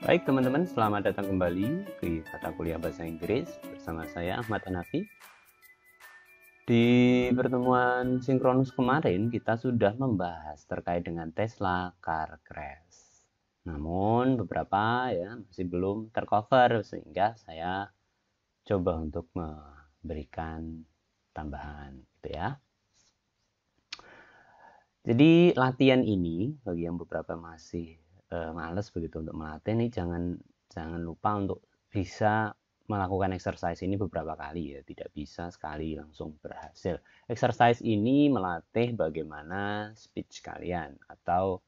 Baik teman-teman, selamat datang kembali di Kata Kuliah Bahasa Inggris bersama saya Ahmad Hanafi. Di pertemuan sinkronus kemarin kita sudah membahas terkait dengan Tesla car crash. Namun beberapa masih belum tercover sehingga saya coba untuk memberikan tambahan gitu ya. Jadi latihan ini bagi yang beberapa masih males begitu untuk melatih nih jangan lupa untuk bisa melakukan exercise ini beberapa kali ya, tidak bisa sekali langsung berhasil. Exercise ini melatih bagaimana speech kalian atau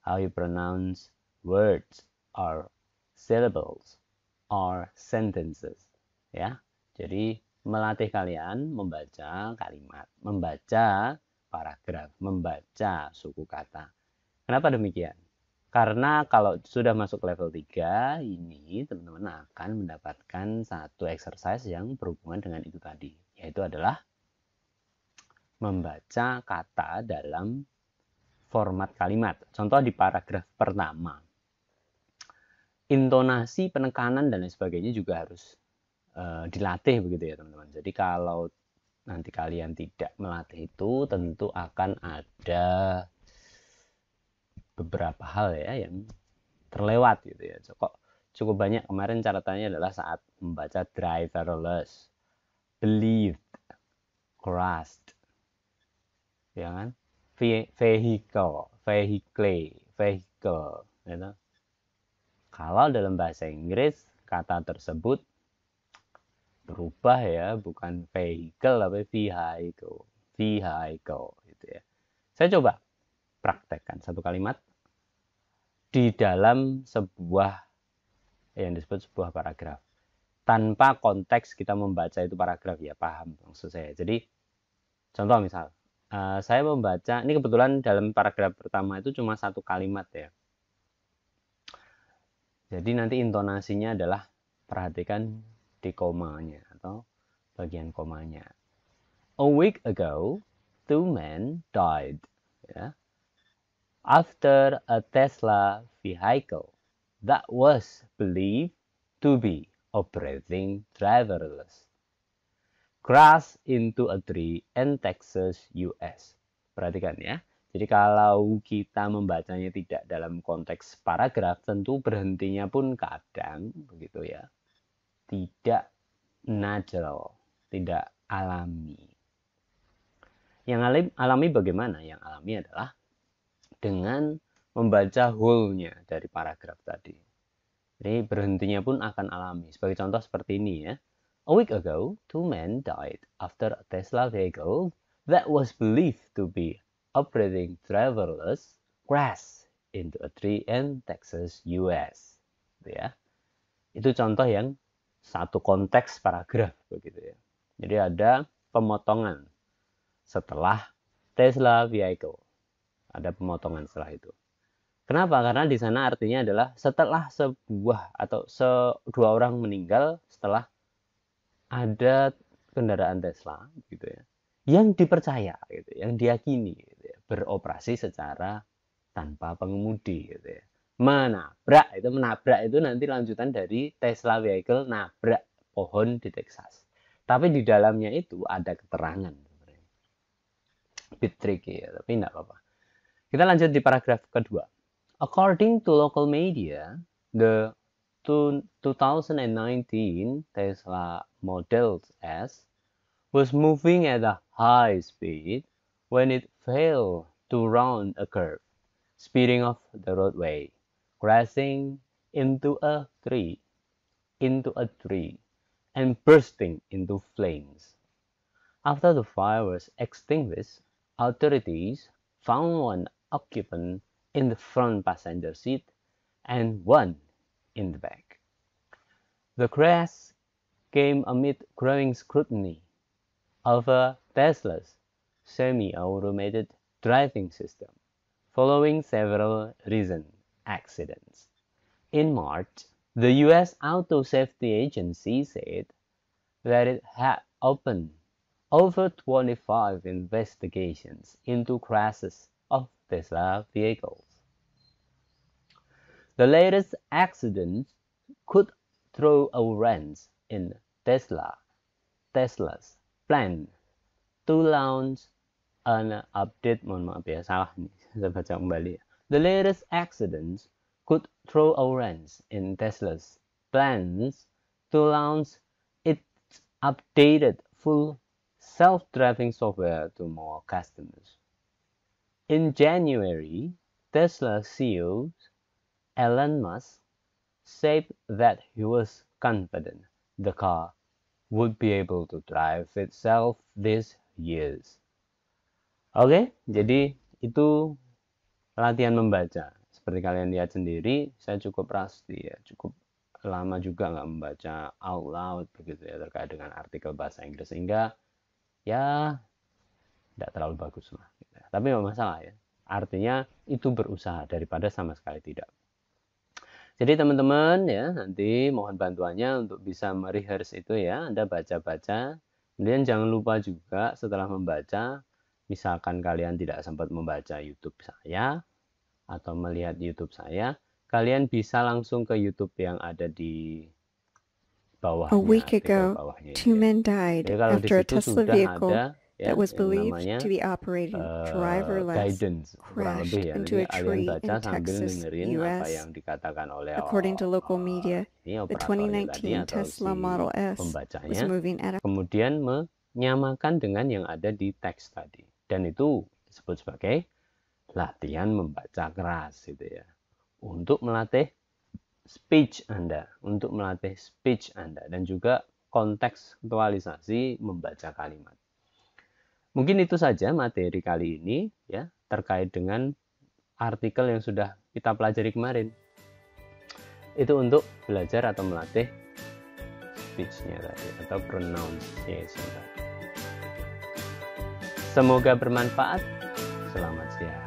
how you pronounce words or syllables or sentences ya. Jadi melatih kalian membaca kalimat, membaca paragraf, membaca suku kata. Kenapa demikian? Karena kalau sudah masuk level 3 ini teman-teman akan mendapatkan satu exercise yang berhubungan dengan itu tadi, yaitu adalah membaca kata dalam format kalimat. Contoh di paragraf pertama. Intonasi, penekanan dan lain sebagainya juga harus dilatih begitu ya teman-teman. Jadi kalau nanti kalian tidak melatih itu tentu akan ada beberapa hal ya yang terlewat gitu ya. Cukup banyak kemarin catatannya adalah saat membaca driverless, believed, crashed, ya kan? Vehicle, gitu. Kalau dalam bahasa Inggris kata tersebut berubah ya, bukan vehicle tapi vehicle gitu ya. Saya coba praktekkan satu kalimat di dalam sebuah yang disebut sebuah paragraf. Tanpa konteks kita membaca itu paragraf ya, paham maksud saya. Jadi contoh misal, saya membaca, ini kebetulan dalam paragraf pertama itu cuma satu kalimat ya. Jadi nanti intonasinya adalah perhatikan di komanya atau bagian komanya. A week ago, 2 men died after a Tesla vehicle that was believed to be operating driverless crashed into a tree in Texas, US. Perhatikan ya. Jadi kalau kita membacanya tidak dalam konteks paragraf, tentu berhentinya pun kadang begitu ya. Tidak natural, tidak alami. Yang alami bagaimana? Yang alami adalah dengan membaca whole-nya dari paragraf tadi. Jadi berhentinya pun akan alami. Sebagai contoh seperti ini ya. A week ago, 2 men died after a Tesla vehicle that was believed to be operating driverless crashed into a tree in Texas, US. Ya. Itu contoh yang satu konteks paragraf begitu ya. Jadi ada pemotongan setelah Tesla vehicle. Ada pemotongan setelah itu. Kenapa? Karena di sana artinya adalah setelah sebuah atau dua orang meninggal setelah ada kendaraan Tesla gitu ya, yang dipercaya gitu, yang diyakini gitu ya, beroperasi secara tanpa pengemudi gitu ya. Menabrak itu nanti lanjutan dari Tesla vehicle nabrak pohon di Texas. Tapi di dalamnya itu ada keterangan. Bit tricky ya, tapi enggak apa-apa. Kita lanjut di paragraf kedua. According to local media, the 2019 Tesla Model S was moving at a high speed when it failed to round a curve, speeding off the roadway, crashing into a tree, and bursting into flames. After the fire was extinguished, authorities found one occupant in the front passenger seat and one in the back. The crash came amid growing scrutiny over Tesla's semi-automated driving system, following several recent accidents. In March, the U.S. Auto Safety Agency said that it had opened over 25 investigations into crashes of Tesla vehicles. The latest accident could throw a wrench in Tesla's plan to launch an update. Mohon maaf ya, salah nih. Saya baca kembali. The latest accident could throw a wrench in Tesla's plans to launch its updated full self-driving software to more customers. In January, Tesla CEO Elon Musk said that he was confident the car would be able to drive itself this year. Oke, jadi itu latihan membaca. Seperti kalian lihat sendiri, saya cukup rusty ya, cukup lama juga nggak membaca out loud begitu ya terkait dengan artikel bahasa Inggris, sehingga ya tidak terlalu bagus lah. Gitu. Tapi nggak masalah ya. Artinya itu berusaha daripada sama sekali tidak. Jadi teman-teman ya, nanti mohon bantuannya untuk bisa merehearse itu ya. Anda baca-baca. Kemudian jangan lupa juga setelah membaca, misalkan kalian tidak sempat membaca YouTube saya atau melihat YouTube saya, kalian bisa langsung ke YouTube yang ada di bawahnya. A week ago, 2 men died after a Tesla vehicle that was believed to be operating driverless crashed into a tree in Texas, US. According to local media, the 2019 Tesla Model S was moving at a... Kemudian menyamakan dengan yang ada di teks tadi. Dan itu disebut sebagai latihan membaca keras gitu ya. Untuk melatih speech Anda, dan juga kontekstualisasi membaca kalimat. Mungkin itu saja materi kali ini ya terkait dengan artikel yang sudah kita pelajari kemarin. Itu untuk belajar atau melatih speech-nya tadi atau pronunciation tadi. Semoga bermanfaat. Selamat siang.